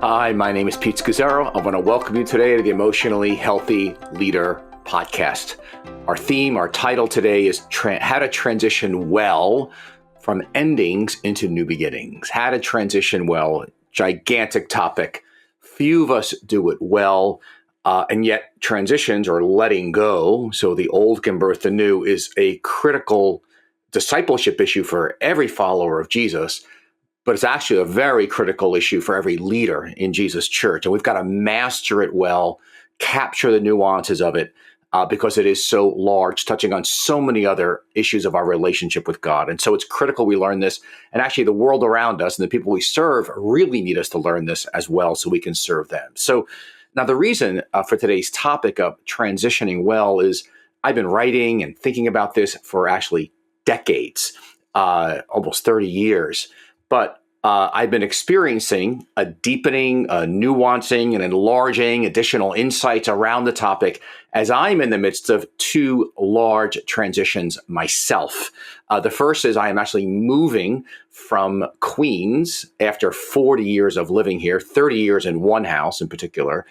Hi, my name is Pete Scazzero. I want to welcome you today to the Emotionally Healthy Leader podcast. Our theme, our title today is How to Transition Well from Endings into New Beginnings. How to transition well, gigantic topic. Few of us do it well, and yet transitions or letting go, so the old can birth the new, is a critical discipleship issue for every follower of Jesus. But it's actually a very critical issue for every leader in Jesus' church. And we've got to master it well, capture the nuances of it, because it is so large, touching on so many other issues of our relationship with God. And so it's critical we learn this. And actually, the world around us and the people we serve really need us to learn this as well so we can serve them. So now the reason for today's topic of transitioning well is I've been writing and thinking about this for actually decades, almost 30 years. But I've been experiencing a deepening, a nuancing, and enlarging additional insights around the topic as I'm in the midst of two large transitions myself. The first is I am actually moving from Queens after 40 years of living here, 30 years in one house in particular.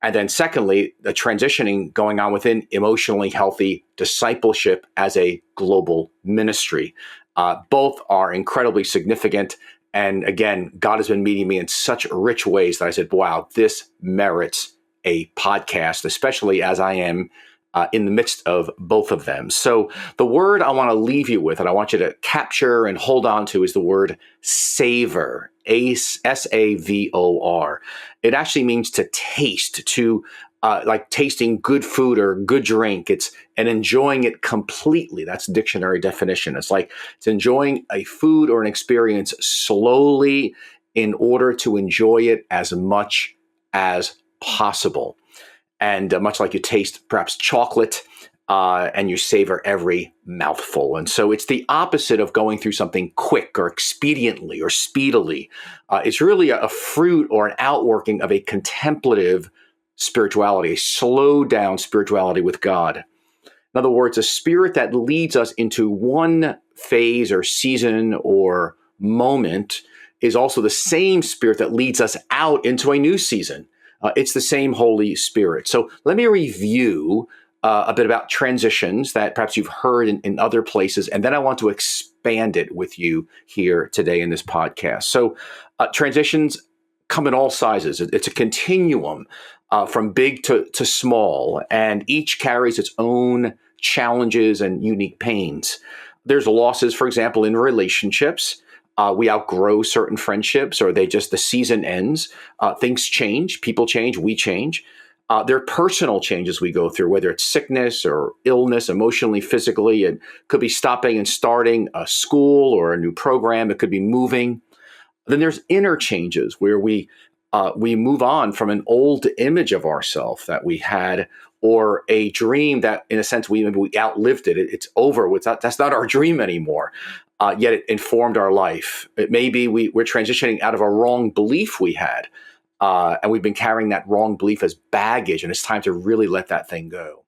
And then secondly, the transitioning going on within Emotionally Healthy Discipleship as a global ministry. Both are incredibly significant. And again, God has been meeting me in such rich ways that I said, wow, this merits a podcast, especially as I am in the midst of both of them. So the word I want to leave you with, and I want you to capture and hold on to, is the word savor, S-A-V-O-R. It actually means to taste, to like tasting good food or good drink. It's and enjoying it completely. That's the dictionary definition. It's enjoying a food or an experience slowly in order to enjoy it as much as possible. And much like you taste perhaps chocolate and you savor every mouthful. And so it's the opposite of going through something quick or expediently or speedily. It's really a fruit or an outworking of a contemplative spirituality, a slowed down spirituality with God. In other words, a spirit that leads us into one phase or season or moment is also the same spirit that leads us out into a new season. It's the same Holy Spirit. So let me review a bit about transitions that perhaps you've heard in other places, and then I want to expand it with you here today in this podcast. So transitions come in all sizes. It's a continuum from big to small, and each carries its own challenges and unique pains. There's losses, for example, in relationships. We outgrow certain friendships, or the season ends. Things change, people change, we change. There are personal changes we go through, whether it's sickness or illness, emotionally, physically. It could be stopping and starting a school or a new program. It could be moving. Then there's inner changes where we move on from an old image of ourselves that we had, or a dream that, in a sense, we outlived it. It's over. That's not our dream anymore. Yet it informed our life. It may be we're transitioning out of a wrong belief we had, and we've been carrying that wrong belief as baggage, and it's time to really let that thing go.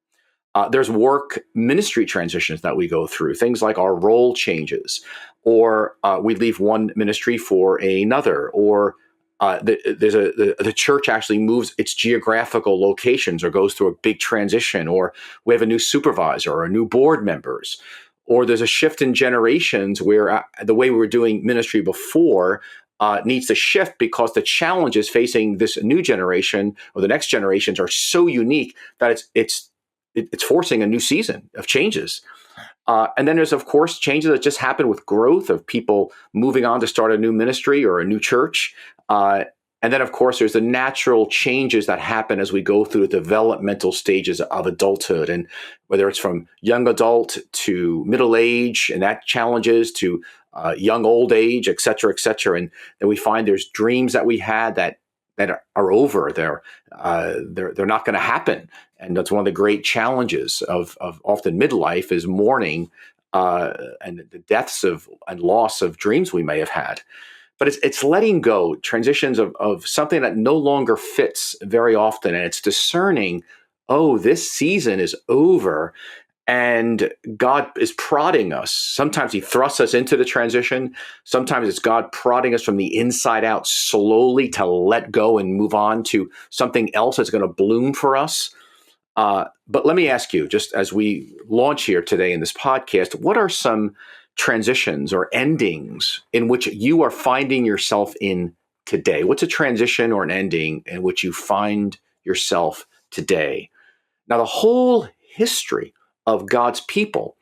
There's work ministry transitions that we go through, things like our role changes, or we leave one ministry for another, or the church actually moves its geographical locations or goes through a big transition, or we have a new supervisor or new board members, or there's a shift in generations where the way we were doing ministry before needs to shift because the challenges facing this new generation or the next generations are so unique that it's forcing a new season of changes. And then there's, of course, changes that just happen with growth of people moving on to start a new ministry or a new church. And then, of course, there's the natural changes that happen as we go through the developmental stages of adulthood. And whether it's from young adult to middle age, and that challenges to young old age, et cetera, et cetera. And then we find there's dreams that we had that are over. They're not going to happen. And that's one of the great challenges of often midlife is mourning and the deaths and loss of dreams we may have had. But it's letting go, transitions of something that no longer fits very often. And it's discerning, oh, this season is over. And God is prodding us. Sometimes he thrusts us into the transition. Sometimes it's God prodding us from the inside out slowly to let go and move on to something else that's going to bloom for us. But let me ask you, just as we launch here today in this podcast, what are some transitions or endings in which you are finding yourself in today? What's a transition or an ending in which you find yourself today? Now, the whole history of God's people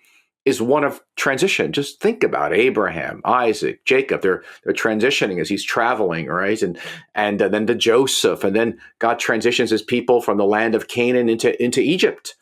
is one of transition. Just think about Abraham, Isaac, Jacob. They're transitioning as he's traveling, right? And then to Joseph, and then God transitions his people from the land of Canaan into Egypt.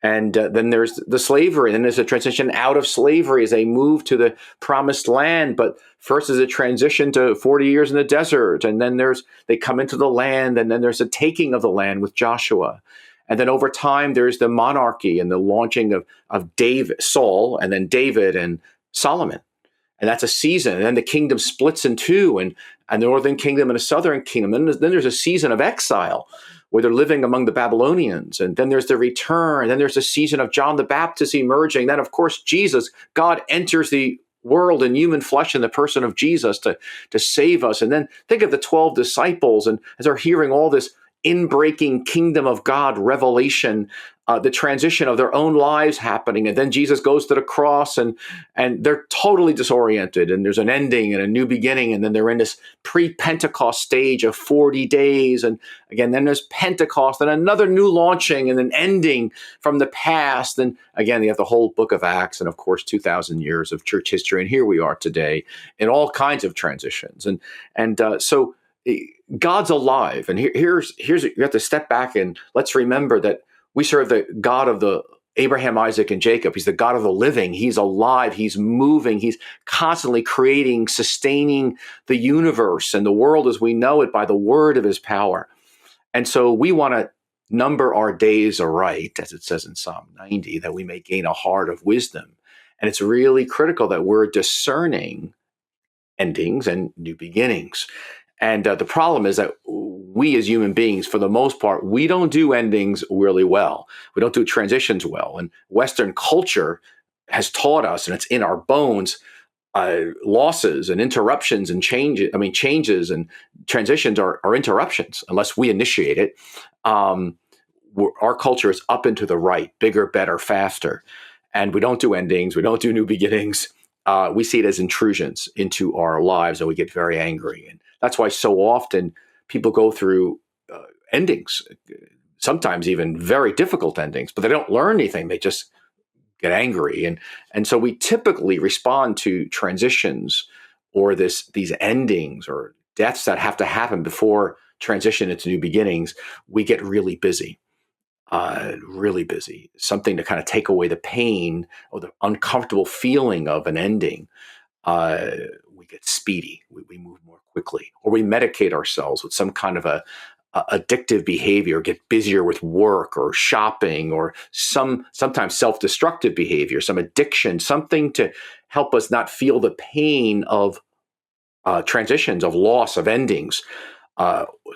And then there's the slavery, and then there's a transition out of slavery as they move to the promised land. But first is a transition to 40 years in the desert, and then they come into the land, and then there's a taking of the land with Joshua. And then over time, there's the monarchy and the launching of David, Saul, and then David and Solomon. And that's a season. And then the kingdom splits in two, and a northern kingdom and a southern kingdom. And then there's a season of exile where they're living among the Babylonians. And then there's the return. And then there's a season of John the Baptist emerging. Then, of course, Jesus, God enters the world in human flesh in the person of Jesus to save us. And then think of the 12 disciples, and as they're hearing all this inbreaking kingdom of God revelation, the transition of their own lives happening. And then Jesus goes to the cross, and they're totally disoriented, and there's an ending and a new beginning. And then they're in this pre-Pentecost stage of 40 days. And again, then there's Pentecost and another new launching and an ending from the past. And again, you have the whole book of Acts and, of course, 2,000 years of church history. And here we are today in all kinds of transitions. So God's alive. And here's you have to step back and let's remember that we serve the God of the Abraham, Isaac, and Jacob. He's the God of the living. He's alive. He's moving. He's constantly creating, sustaining the universe and the world as we know it by the word of his power. And so we want to number our days aright, as it says in Psalm 90, that we may gain a heart of wisdom. And it's really critical that we're discerning endings and new beginnings. And the problem is that we as human beings, for the most part, we don't do endings really well. We don't do transitions well. And Western culture has taught us, and it's in our bones, losses and interruptions and changes and transitions are interruptions unless we initiate it. Our culture is up and to the right, bigger, better, faster. And we don't do endings. We don't do new beginnings. We see it as intrusions into our lives, and we get very angry. And that's why so often people go through endings, sometimes even very difficult endings, but they don't learn anything. They just get angry. And so we typically respond to transitions or these endings or deaths that have to happen before transition into new beginnings. We get really busy. Something to kind of take away the pain or the uncomfortable feeling of an ending. We get speedy. We move more quickly, or we medicate ourselves with some kind of a addictive behavior, get busier with work or shopping, or sometimes self-destructive behavior, some addiction, something to help us not feel the pain of transitions, of loss, of endings.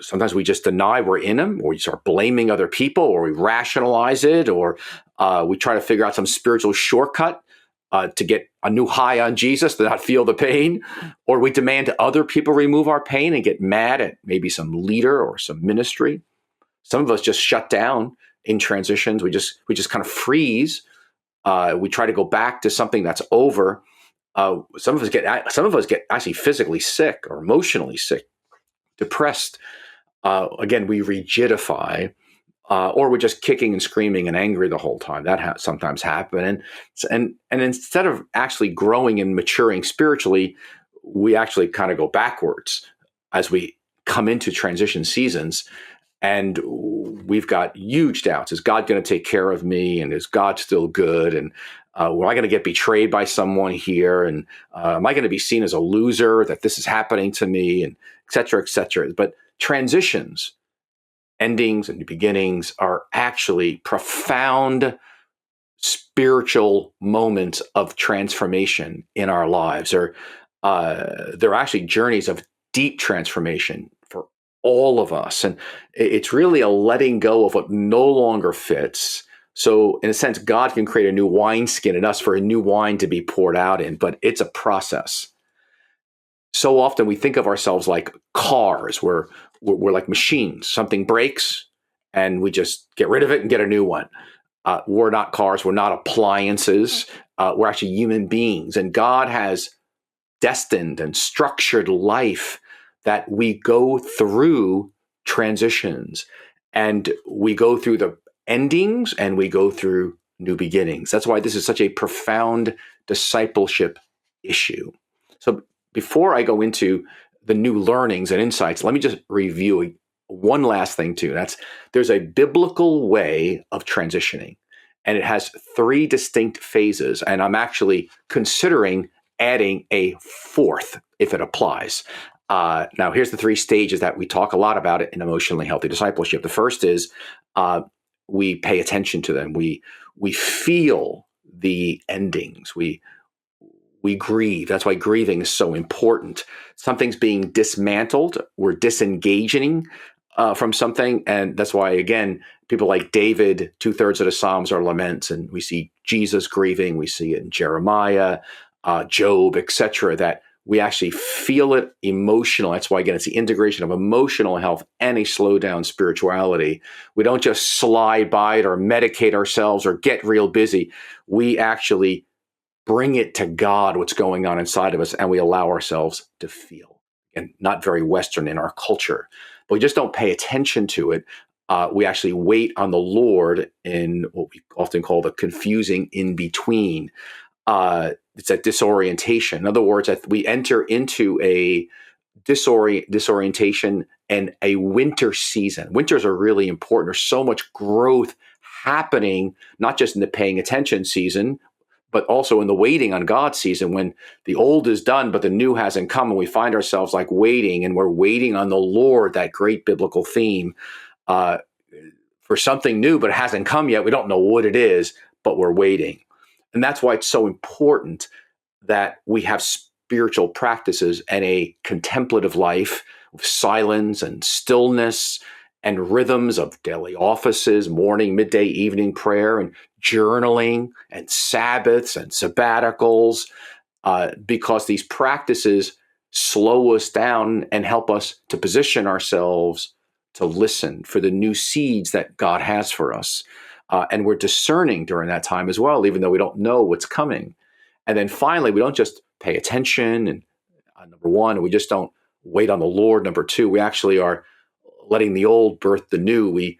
Sometimes we just deny we're in them, or we start blaming other people, or we rationalize it, or we try to figure out some spiritual shortcut to get a new high on Jesus to not feel the pain, or we demand other people remove our pain and get mad at maybe some leader or some ministry. Some of us just shut down in transitions. We just kind of freeze. We try to go back to something that's over. Some of us get actually physically sick or emotionally sick, depressed. Again, we rigidify, or we're just kicking and screaming and angry the whole time. That sometimes happen. And instead of actually growing and maturing spiritually, we actually kind of go backwards as we come into transition seasons. And we've got huge doubts. Is God going to take care of me? And is God still good? And am I going to get betrayed by someone here? And am I going to be seen as a loser that this is happening to me? And et cetera, et cetera. But transitions, endings, and beginnings are actually profound spiritual moments of transformation in our lives. They're actually journeys of deep transformation for all of us. And it's really a letting go of what no longer fits, So in a sense, God can create a new wineskin in us for a new wine to be poured out in, but it's a process. So often we think of ourselves like cars. We're like machines. Something breaks and we just get rid of it and get a new one. We're not cars. We're not appliances. We're actually human beings. And God has destined and structured life that we go through transitions and we go through the endings and we go through new beginnings. That's why this is such a profound discipleship issue. So before I go into the new learnings and insights, let me just review one last thing too. There's a biblical way of transitioning, and it has three distinct phases. And I'm actually considering adding a fourth if it applies. Now, here's the three stages that we talk a lot about it in emotionally healthy discipleship. The first is we pay attention to them. We feel the endings. We grieve. That's why grieving is so important. Something's being dismantled. We're disengaging from something. And that's why, again, people like David, 2/3 of the Psalms are laments. And we see Jesus grieving. We see it in Jeremiah, Job, etc., that we actually feel it emotional. That's why, again, it's the integration of emotional health and a slow down spirituality. We don't just slide by it or medicate ourselves or get real busy. We actually bring it to God, what's going on inside of us, and we allow ourselves to feel. And not very Western in our culture, but we just don't pay attention to it. We actually wait on the Lord in what we often call the confusing in between. It's a disorientation. In other words, we enter into a disorientation and a winter season. Winters are really important. There's so much growth happening, not just in the paying attention season, but also in the waiting on God season, when the old is done, but the new hasn't come, and we find ourselves like waiting, and we're waiting on the Lord, that great biblical theme, for something new, but it hasn't come yet. We don't know what it is, but we're waiting. And that's why it's so important that we have spiritual practices and a contemplative life of silence and stillness and rhythms of daily offices, morning, midday, evening prayer, and journaling, and Sabbaths and sabbaticals, because these practices slow us down and help us to position ourselves to listen for the new seeds that God has for us. And we're discerning during that time as well, even though we don't know what's coming. And then finally, we don't just pay attention, and number one, we just don't wait on the Lord. Number two, we actually are letting the old birth the new. We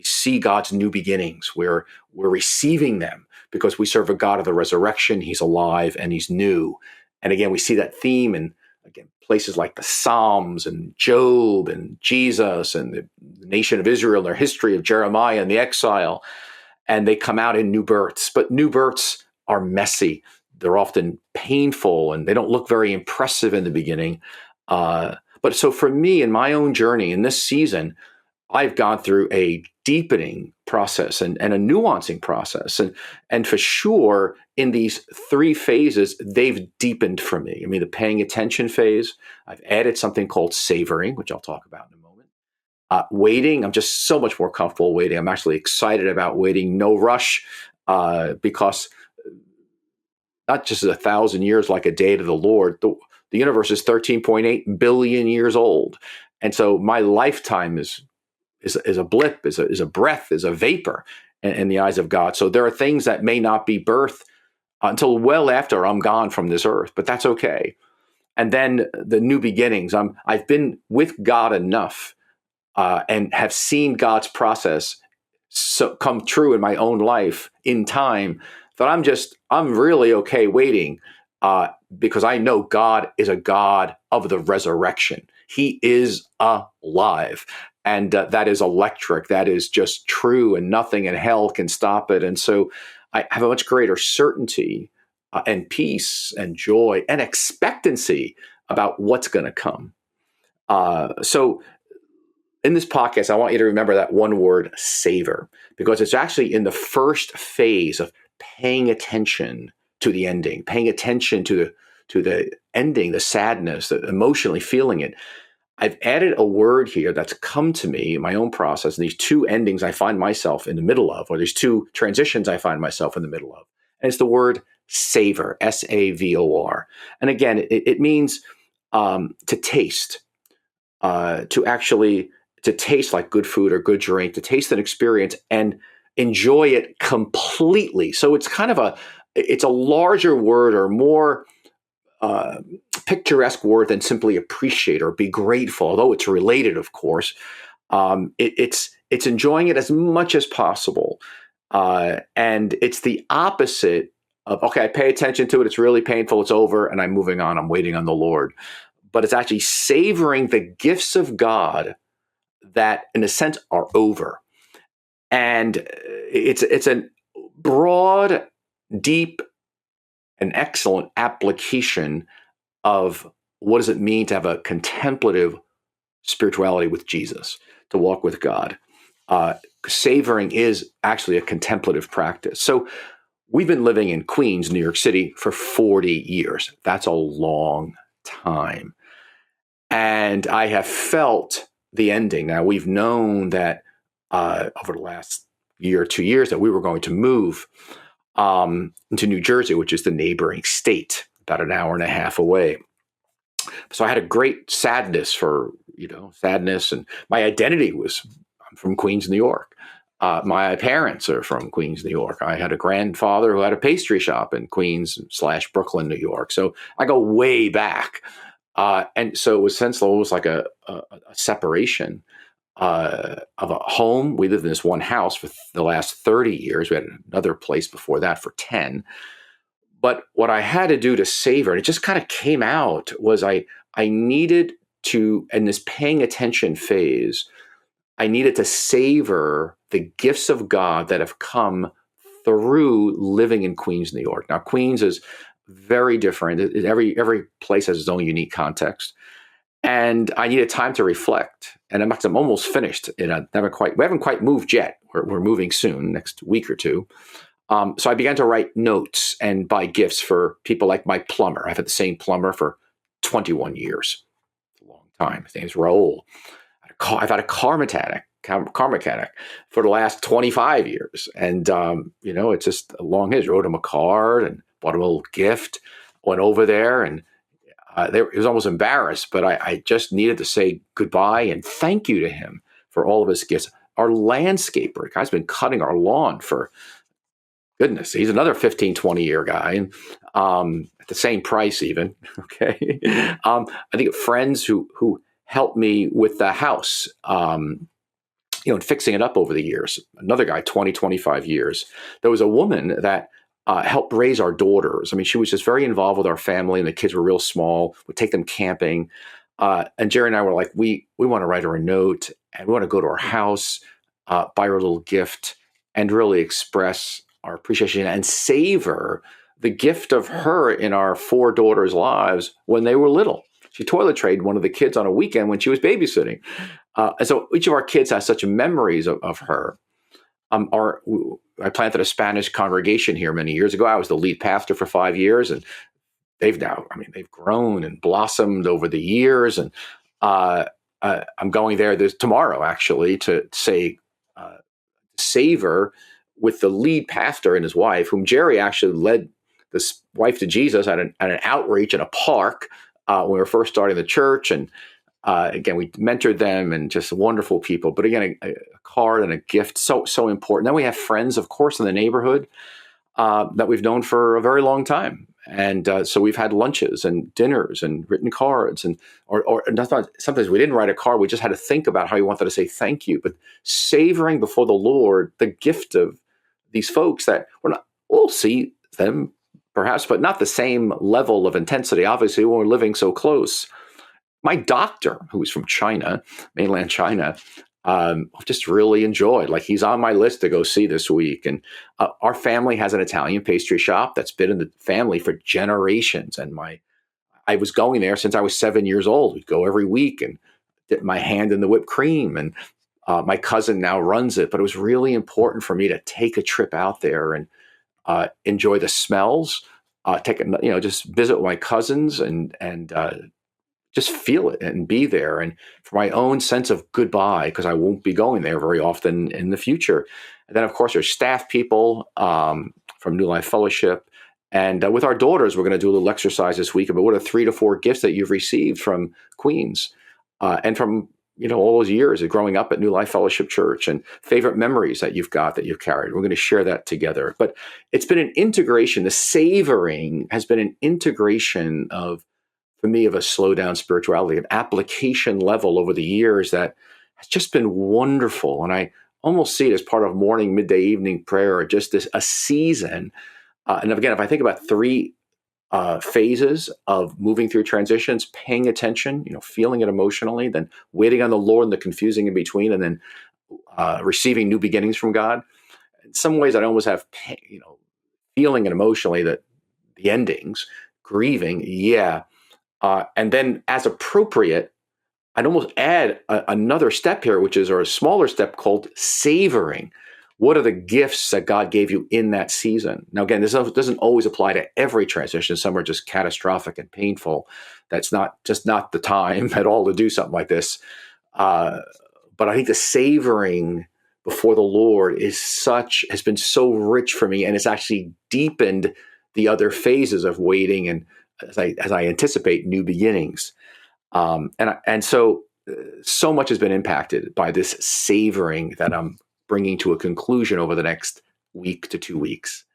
see God's new beginnings. We're receiving them because we serve a God of the resurrection. He's alive and he's new. And again, we see that theme in, again, places like the Psalms and Job and Jesus and the nation of Israel, their history of Jeremiah and the exile. And they come out in new births. But new births are messy. They're often painful and they don't look very impressive in the beginning. But so for me, in my own journey in this season, I've gone through a deepening process and a nuancing process. And for sure, in these three phases, they've deepened for me. I mean, the paying attention phase, I've added something called savoring, which I'll talk about in a moment. Waiting, I'm just so much more comfortable waiting. I'm actually excited about waiting. No rush, because not just 1,000 years like a day to the Lord. The universe is 13.8 billion years old. And so my lifetime is a blip, is a breath, is a vapor in the eyes of God. So there are things that may not be birthed until well after I'm gone from this earth, but that's okay. And then the new beginnings. I've been with God enough and have seen God's process come true in my own life in time that I'm really okay waiting because I know God is a God of the resurrection. He is alive. And that is electric. That is just true, and nothing in hell can stop it. And so I have a much greater certainty and peace and joy and expectancy about what's going to come. So in this podcast, I want you to remember that one word, savor, because it's actually in the first phase of paying attention to the ending, paying attention to the ending, the sadness, the emotionally feeling it. I've added a word here that's come to me in my own process. And these two endings I find myself in the middle of, or these two transitions I find myself in the middle of. And it's the word savor, Savor. And again, it means to taste, to taste like good food or good drink, to taste an experience and enjoy it completely. So it's a larger word or more uh, picturesque word than simply appreciate or be grateful, although it's related, of course. It's enjoying it as much as possible, and it's the opposite of okay. I pay attention to it; it's really painful. It's over, and I'm moving on. I'm waiting on the Lord. But it's actually savoring the gifts of God that, in a sense, are over, and it's a broad, deep, and excellent application of what does it mean to have a contemplative spirituality with Jesus, to walk with God. Savoring is actually a contemplative practice. So we've been living in Queens, New York City for 40 years. That's a long time. And I have felt the ending. Now, we've known that over the last year or 2 years that we were going to move into New Jersey, which is the neighboring state, about an hour and a half away. So I had a great sadness, and my identity was I'm from Queens, New York. My parents are from Queens, New York. I had a grandfather who had a pastry shop in Queens/Brooklyn, New York. So I go way back. And so it was almost like a separation of a home. We lived in this one house for the last 30 years. We had another place before that for 10. But what I had to do to savor, and it just kind of came out, was I needed to, in this paying attention phase, I needed to savor the gifts of God that have come through living in Queens, New York. Now, Queens is very different. Every place has its own unique context. And I needed time to reflect. And I'm almost finished. We haven't quite moved yet. We're moving soon, next week or two. So I began to write notes and buy gifts for people like my plumber. I've had the same plumber for 21 years. It's a long time. His name's Raul. I've had a car mechanic for the last 25 years. And, it's just a long history. Wrote him a card and bought him a little gift, went over there, and he was almost embarrassed, but I just needed to say goodbye and thank you to him for all of his gifts. Our landscaper, the guy's been cutting our lawn for goodness, he's another 15, 20-year guy, and at the same price even, okay? I think of friends who helped me with the house, and fixing it up over the years. Another guy, 20, 25 years. There was a woman that helped raise our daughters. I mean, she was just very involved with our family, and the kids were real small, would take them camping. And Jerry and I were like, we want to write her a note, and we want to go to her house, buy her a little gift, and really express our appreciation and savor the gift of her in our 4 daughters' lives when they were little. She toilet trained one of the kids on a weekend when she was babysitting. And so each of our kids has such memories of her. I planted a Spanish congregation here many years ago. I was the lead pastor for 5 years, and they've grown and blossomed over the years. And I'm going there tomorrow, actually, to say, savor with the lead pastor and his wife, whom Jerry actually led this wife to Jesus at an outreach in a park when we were first starting the church. And again, we mentored them, and just wonderful people. But again, a card and a gift, so important. Then we have friends, of course, in the neighborhood that we've known for a very long time. And so we've had lunches and dinners and written cards, or sometimes we didn't write a card. We just had to think about how you wanted to say thank you. But savoring before the Lord the gift of these folks that we'll see them perhaps, but not the same level of intensity, obviously, when we're living so close. My doctor, who was from China, mainland China, just really enjoyed. Like, he's on my list to go see this week. And our family has an Italian pastry shop that's been in the family for generations. And I was going there since I was 7 years old. We'd go every week and dip my hand in the whipped cream. And my cousin now runs it. But it was really important for me to take a trip out there and enjoy the smells, just visit my cousins and just feel it and be there. And for my own sense of goodbye, because I won't be going there very often in the future. And then, of course, there's staff people from New Life Fellowship. And with our daughters, we're going to do a little exercise this week about what are 3 to 4 gifts that you've received from Queens and from all those years of growing up at New Life Fellowship Church, and favorite memories that you've got that you've carried. We're going to share that together. But it's been an integration. The savoring has been an integration for me, of a slow down spirituality, an application level over the years that has just been wonderful. And I almost see it as part of morning, midday, evening prayer, just a season. And again, if I think about 3 phases of moving through transitions: paying attention, feeling it emotionally, then waiting on the Lord and the confusing in between, and then receiving new beginnings from God. In some ways, I almost have, feeling it emotionally, that the endings, grieving, and then as appropriate, I'd almost add another step here, or a smaller step called savoring. What are the gifts that God gave you in that season? Now, again, this doesn't always apply to every transition. Some are just catastrophic and painful. That's not the time at all to do something like this. But I think the savoring before the Lord has been so rich for me, and it's actually deepened the other phases of waiting, and as I anticipate new beginnings. So much has been impacted by this savoring that I'm bringing to a conclusion over the next week to 2 weeks.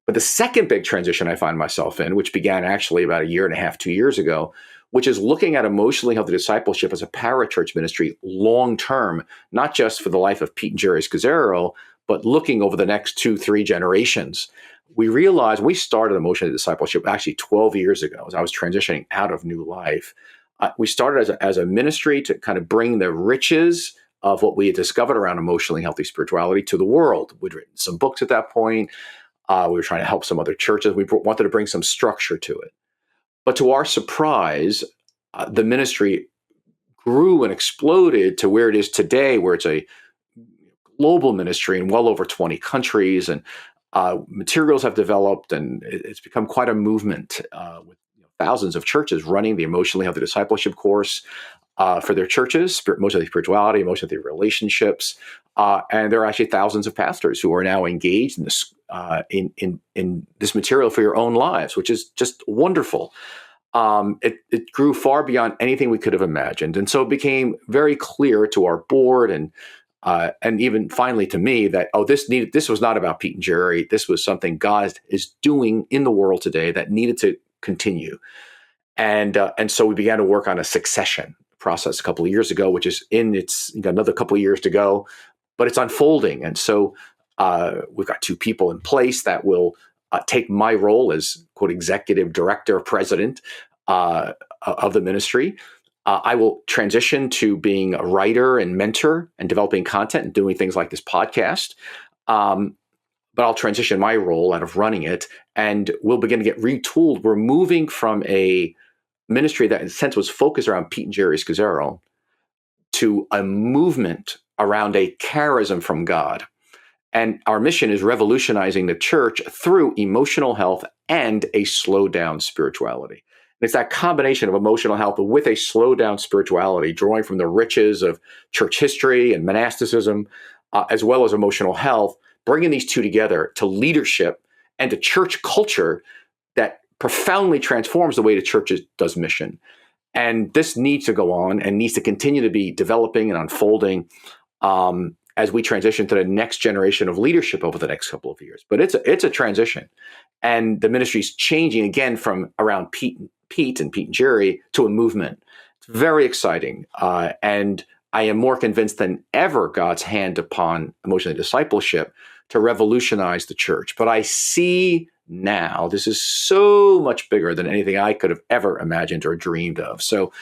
But the second big transition I find myself in, which began actually about 1.5 years, 2 years ago, which is looking at emotionally healthy discipleship as a parachurch ministry long-term, not just for the life of Pete and Jerry Scazzero, but looking over the next 2-3 generations. We realized we started emotionally discipleship actually 12 years ago as I was transitioning out of New Life. We started as a ministry to kind of bring the riches of what we had discovered around emotionally healthy spirituality to the world. We'd written some books at that point. We were trying to help some other churches. We wanted to bring some structure to it. But to our surprise, the ministry grew and exploded to where it is today, where it's a global ministry in well over 20 countries, and materials have developed, and it's become quite a movement with thousands of churches running the emotionally healthy discipleship course for their churches, emotionally spirituality, emotionally relationships, and there are actually thousands of pastors who are now engaged in this in this material for your own lives, which is just wonderful. It grew far beyond anything we could have imagined, and so it became very clear to our board and even finally to me that this was not about Pete and Jerry. This was something God is doing in the world today that needed to continue, and so we began to work on a succession process a couple of years ago, which is it's got another couple of years to go, but it's unfolding. And so we've got 2 people in place that will take my role as, quote, executive director, president of the ministry. I will transition to being a writer and mentor and developing content and doing things like this podcast. But I'll transition my role out of running it, and we'll begin to get retooled. We're moving from a ministry that in a sense was focused around Pete and Jerry Scazzero to a movement around a charism from God. And our mission is revolutionizing the church through emotional health and a slow down spirituality. And it's that combination of emotional health with a slow down spirituality, drawing from the riches of church history and monasticism, as well as emotional health, bringing these 2 together to leadership and to church culture that profoundly transforms the way the church does mission. And this needs to go on and needs to continue to be developing and unfolding as we transition to the next generation of leadership over the next couple of years. But it's a transition. And the ministry's changing again from around Pete and Jerry to a movement. It's very exciting. And I am more convinced than ever God's hand upon emotional discipleship to revolutionize the church. But I see now this is so much bigger than anything I could have ever imagined or dreamed of. So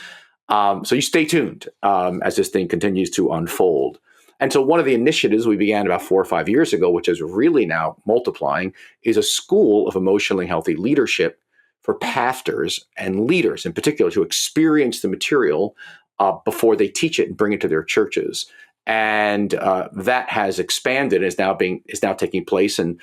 you stay tuned as this thing continues to unfold. And so one of the initiatives we began about 4 or 5 years ago, which is really now multiplying, is a school of emotionally healthy leadership for pastors and leaders in particular to experience the material before they teach it and bring it to their churches. And that has expanded, is now taking place. And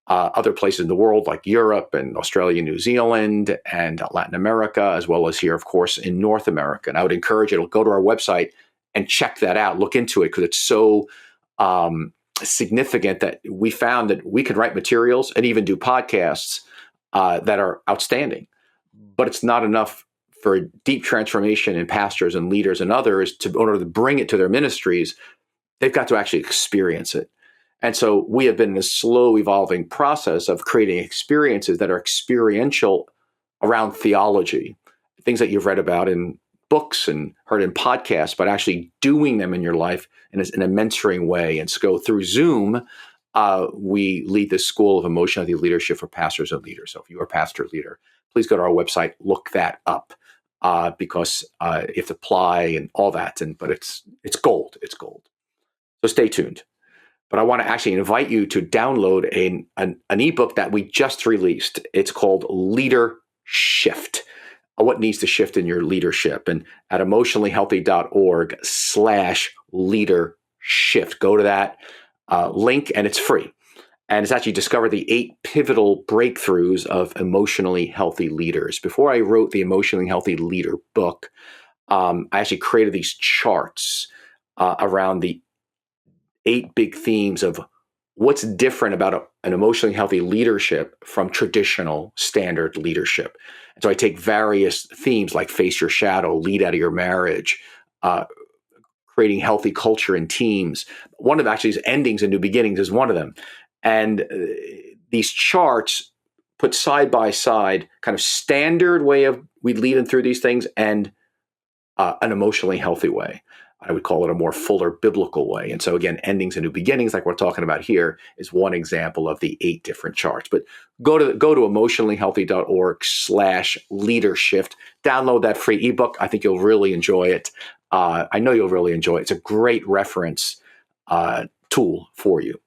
other places in the world like Europe and Australia, New Zealand, and Latin America, as well as here, of course, in North America. And I would encourage you to go to our website and check that out, look into it, because it's so significant that we found that we can write materials and even do podcasts that are outstanding. But it's not enough for deep transformation in pastors and leaders and others in order to bring it to their ministries. They've got to actually experience it. And so we have been in a slow evolving process of creating experiences that are experiential around theology, things that you've read about in books and heard in podcasts, but actually doing them in your life in a mentoring way. And so through Zoom, we lead the School of Emotional Healthy Leadership for pastors and leaders. So if you're a pastor or leader, please go to our website, look that up, because you have to apply and all that. But it's gold. It's gold. So stay tuned. But I want to actually invite you to download an ebook that we just released. It's called Leader Shift. What needs to shift in your leadership? And at emotionallyhealthy.org/leadershift. Go to that link, and it's free. And it's actually discover the 8 pivotal breakthroughs of emotionally healthy leaders. Before I wrote the Emotionally Healthy Leader book, I actually created these charts around the 8 big themes of what's different about an emotionally healthy leadership from traditional standard leadership. And so I take various themes like face your shadow, lead out of your marriage, creating healthy culture in teams. One of actually is endings and new beginnings is one of them. And these charts put side by side kind of standard way of we lead them through these things and an emotionally healthy way. I would call it a more fuller biblical way. And so again, endings and new beginnings, like we're talking about here, is one example of the 8 different charts. But go to emotionallyhealthy.org/leadershift. Download that free ebook. I think you'll really enjoy it. I know you'll really enjoy it. It's a great reference tool for you.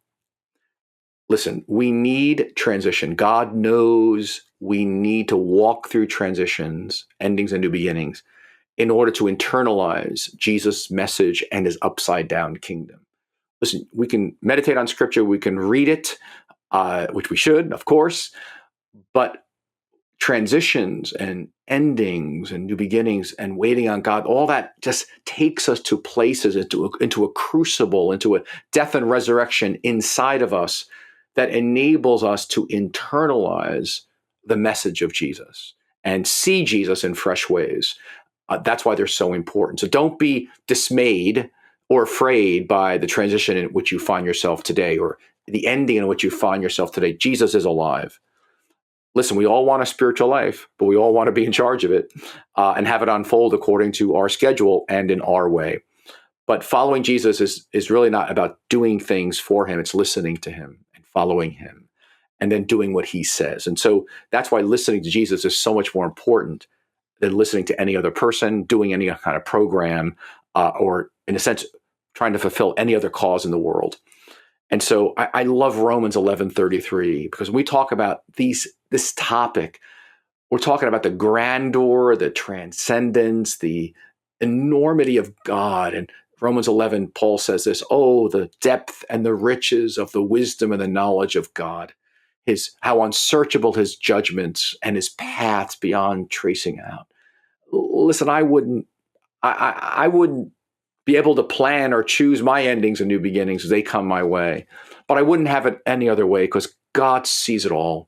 Listen, we need transition. God knows we need to walk through transitions, endings and new beginnings, in order to internalize Jesus' message and his upside down kingdom. Listen, we can meditate on scripture, we can read it, which we should, of course, but transitions and endings and new beginnings and waiting on God, all that just takes us to places, into a crucible, into a death and resurrection inside of us that enables us to internalize the message of Jesus and see Jesus in fresh ways. That's why they're so important. So don't be dismayed or afraid by the transition in which you find yourself today or the ending in which you find yourself today. Jesus is alive. Listen, we all want a spiritual life, but we all want to be in charge of it and have it unfold according to our schedule and in our way. But following Jesus is really not about doing things for him. It's listening to him and following him and then doing what he says. And so that's why listening to Jesus is so much more important than listening to any other person, doing any kind of program, or in a sense, trying to fulfill any other cause in the world. And so I love Romans 11:33, because when we talk about this topic, we're talking about the grandeur, the transcendence, the enormity of God. And Romans 11, Paul says this, oh, the depth and the riches of the wisdom and the knowledge of God. How unsearchable his judgments and his paths beyond tracing out. Listen, I wouldn't be able to plan or choose my endings and new beginnings as they come my way, but I wouldn't have it any other way because God sees it all.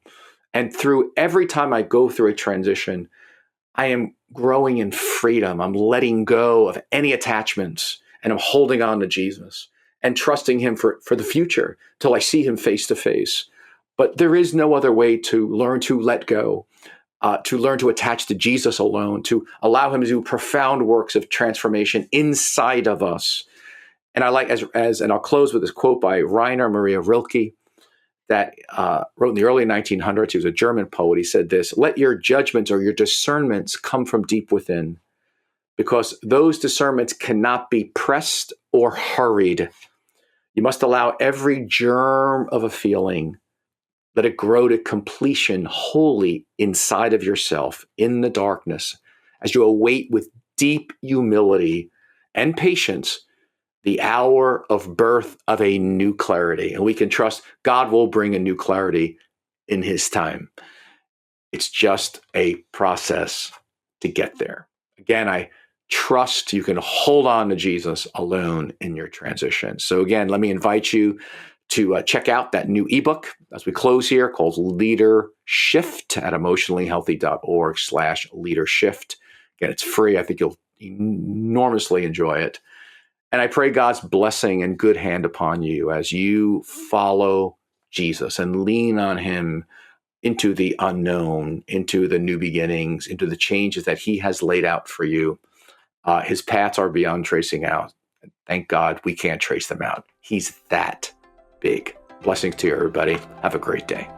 And through every time I go through a transition, I am growing in freedom. I'm letting go of any attachments and I'm holding on to Jesus and trusting him for the future till I see him face to face. But there is no other way to learn to let go, to learn to attach to Jesus alone, to allow him to do profound works of transformation inside of us. And I like, and I'll close with this quote by Rainer Maria Rilke that wrote in the early 1900s. He was a German poet. He said this, let your judgments or your discernments come from deep within, because those discernments cannot be pressed or hurried. You must allow every germ of a feeling, let it grow to completion wholly inside of yourself in the darkness as you await with deep humility and patience the hour of birth of a new clarity. And we can trust God will bring a new clarity in his time. It's just a process to get there. Again, I trust you can hold on to Jesus alone in your transition. So again, let me invite you to check out that new ebook as we close here called Leader Shift at emotionallyhealthy.org/leadershift. Again, it's free. I think you'll enormously enjoy it. And I pray God's blessing and good hand upon you as you follow Jesus and lean on him into the unknown, into the new beginnings, into the changes that he has laid out for you. His paths are beyond tracing out. Thank God we can't trace them out. He's that big. Blessings to you, everybody. Have a great day.